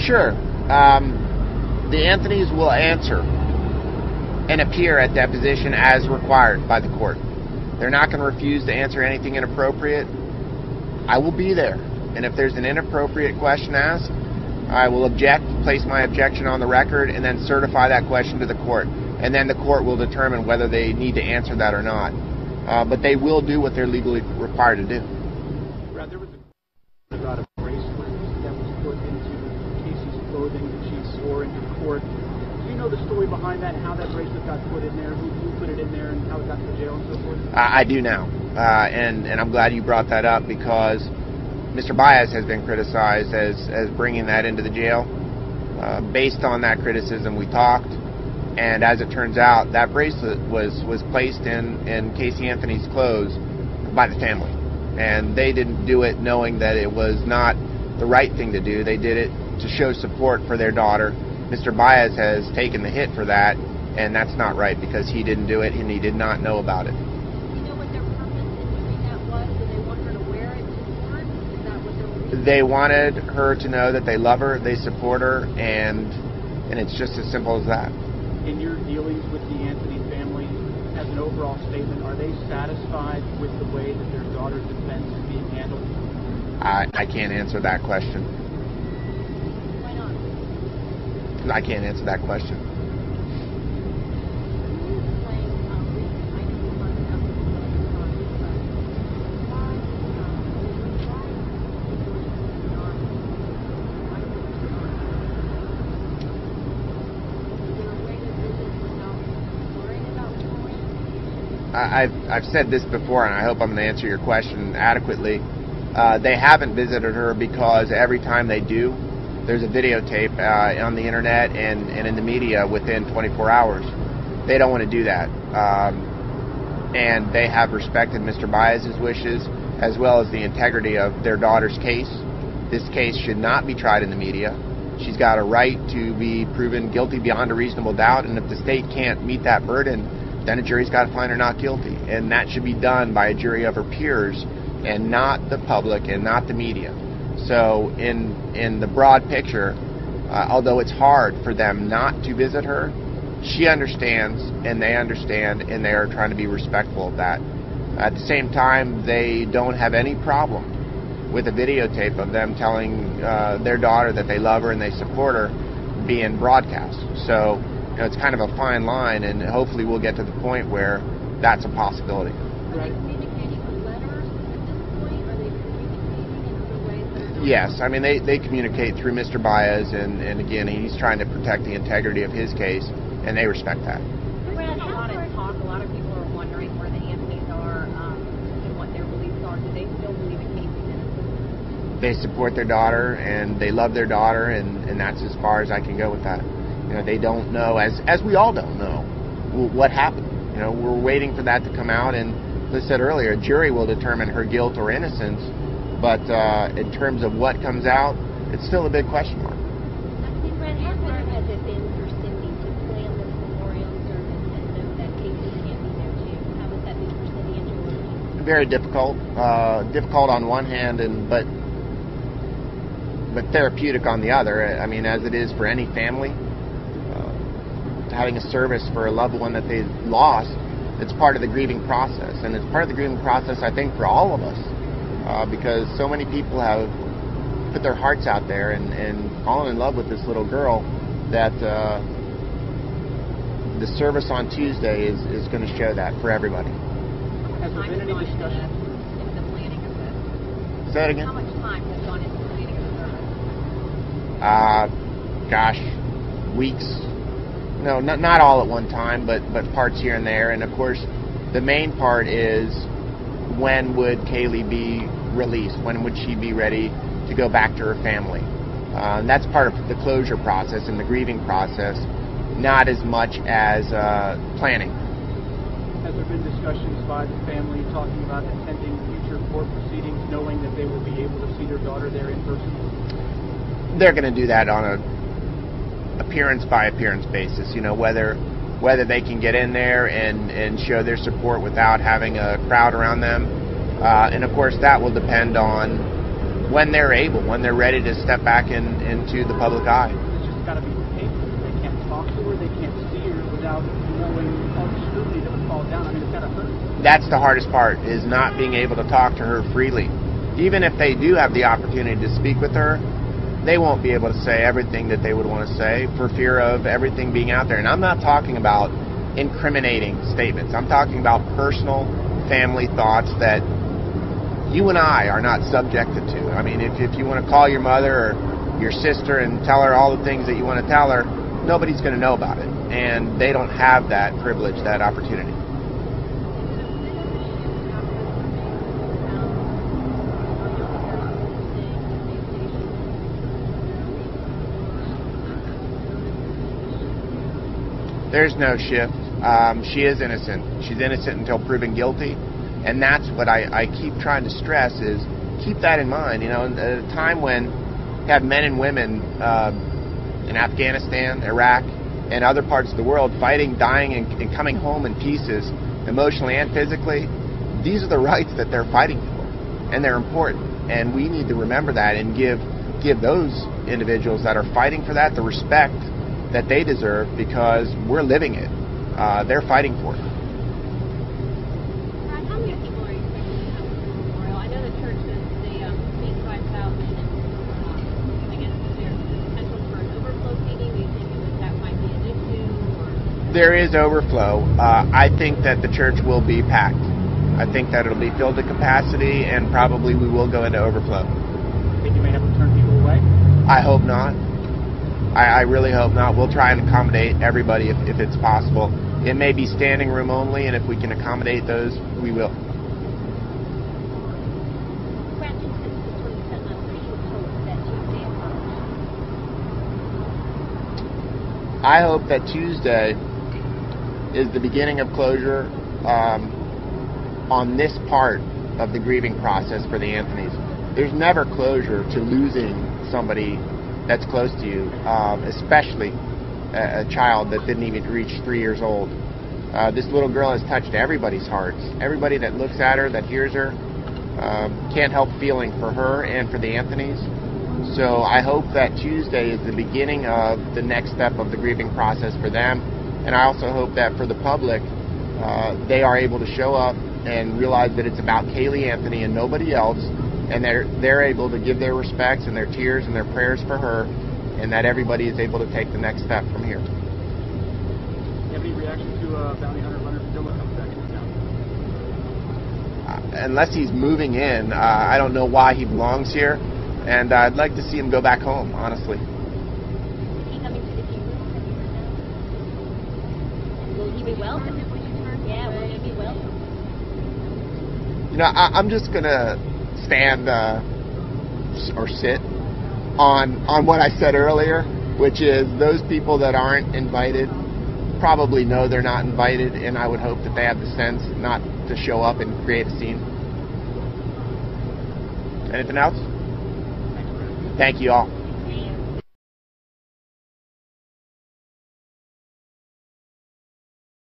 Sure. The Anthonys will answer and appear at deposition as required by the court. They're not going to refuse to answer anything inappropriate. I will be there. And if there's an inappropriate question asked, I will object, place my objection on the record, and then certify that question to the court. And then the court will determine whether they need to answer that or not. But they will do what they're legally required to do. Brad, there was a bracelet that was put into Casey's clothing that she wore into court. Do you know the story behind that, how that bracelet got put in there, who put it in there, and how it got to the jail and so forth? I do now. And I'm glad you brought that up, because Mr. Baez has been criticized as bringing that into the jail. Based on that criticism, we talked, and as it turns out, that bracelet was placed in Casey Anthony's clothes by the family. And they didn't do it knowing that it was not the right thing to do. They did it to show support for their daughter. Mr. Baez has taken the hit for that, and that's not right, because he didn't do it and he did not know about it. Do you know what their purpose in doing that was? Did they want her to wear it to court? Is that what their reason? They wanted her to know that they love her, they support her, and it's just as simple as that. In your dealings with the Anthony family, as an overall statement, are they satisfied with the way that their daughter's defense is being handled? I can't answer that question. Why not? I can't answer that question. I've said this before, and I hope I'm going to answer your question adequately. They haven't visited her because every time they do, there's a videotape on the internet and in the media within 24 hours. They don't want to do that. And they have respected Mr. Baez's wishes, as well as the integrity of their daughter's case. This case should not be tried in the media. She's got a right to be proven guilty beyond a reasonable doubt, and if the state can't meet that burden, then a jury's got to find her not guilty. And that should be done by a jury of her peers, and not the public and not the media. So in the broad picture, although it's hard for them not to visit her, she understands and they understand, and they are trying to be respectful of that. At the same time, they don't have any problem with a videotape of them telling their daughter that they love her and they support her being broadcast. So it's kind of a fine line, and hopefully we'll get to the point where that's a possibility. Are they communicating with letters at this point? Are they communicating in other ways that are not? Yes, I mean, they communicate through Mr. Baez, and again, he's trying to protect the integrity of his case, and they respect that. There's been a lot of talk. A lot of people are wondering where the Anthonys are and what their beliefs are. Do they still believe in Casey's innocence? They support their daughter, and they love their daughter, and that's as far as I can go with that. They don't know, as we all don't know, what happened. We're waiting for that to come out, and as I said earlier, a jury will determine her guilt or innocence, but in terms of what comes out, it's still a big question mark. Brad, how hard has it been for Cindy to plan this memorial service and know that Casey can't be there too? How has that been for Cindy and George? Very difficult. Difficult on one hand, but therapeutic on the other. I mean, as it is for any family. Having a service for a loved one that they lost, it's part of the grieving process, and it's part of the grieving process, I think, for all of us, because so many people have put their hearts out there and fallen in love with this little girl that the service on Tuesday is going to show that for everybody. Has there been any discussion in the planning of this? Say that again? How much time has gone into the planning of the service? Gosh, weeks. No, not all at one time, but parts here and there. And of course, the main part is, when would Caylee be released? When would she be ready to go back to her family? That's part of the closure process and the grieving process, not as much as planning. Has there been discussions by the family talking about attending future court proceedings, knowing that they will be able to see their daughter there in person? They're going to do that on a appearance by appearance basis, whether they can get in there and show their support without having a crowd around them, and of course that will depend on when they're able, when they're ready to step back into the public eye. It's just got to be painful. They can't talk to her. They can't see her without knowing all the scrutiny that would fall down. I mean, it's got to hurt. That's the hardest part, is not being able to talk to her freely. Even if they do have the opportunity to speak with her, they won't be able to say everything that they would want to say for fear of everything being out there. And I'm not talking about incriminating statements. I'm talking about personal family thoughts that you and I are not subjected to. I mean, if you want to call your mother or your sister and tell her all the things that you want to tell her, nobody's going to know about it. And they don't have that privilege, that opportunity. There's no shift. She is innocent. She's innocent until proven guilty. And that's what I keep trying to stress, is keep that in mind. You know, at a time when you have men and women in Afghanistan, Iraq, and other parts of the world fighting, dying, and coming home in pieces, emotionally and physically, these are the rights that they're fighting for. And they're important. And we need to remember that and give those individuals that are fighting for that the respect that they deserve, because we're living it. They're fighting for it. How many people are you expecting to come to the memorial? I know the church says they seat 5,000, and I guess is there potential for an overflow seating? Do you think that might be an issue? Or? There is overflow. I think that the church will be packed. I think that it'll be filled to capacity, and probably we will go into overflow. Think you may have to turn people away? I hope not. I really hope not. We'll try and accommodate everybody if it's possible. It may be standing room only, and if we can accommodate those, we will. I hope that Tuesday is the beginning of closure on this part of the grieving process for the Anthonys. There's never closure to losing somebody that's close to you, especially a child that didn't even reach 3 years old. This little girl has touched everybody's hearts. Everybody that looks at her, that hears her, can't help feeling for her and for the Anthonys. So I hope that Tuesday is the beginning of the next step of the grieving process for them. And I also hope that for the public, they are able to show up and realize that it's about Caylee Anthony and nobody else, and they're able to give their respects and their tears and their prayers for her, and that everybody is able to take the next step from here. Do you have any reaction to bounty hunter Leonard Padilla coming back into town? Unless he's moving in, I don't know why he belongs here, and I'd like to see him go back home, honestly. Is he coming to the funeral? Have you heard that? Will he be welcome? Yeah, will he be welcome? You know, I'm just going to stand or sit on what I said earlier, which is those people that aren't invited probably know they're not invited, and I would hope that they have the sense not to show up and create a scene. Anything else? Thank you all.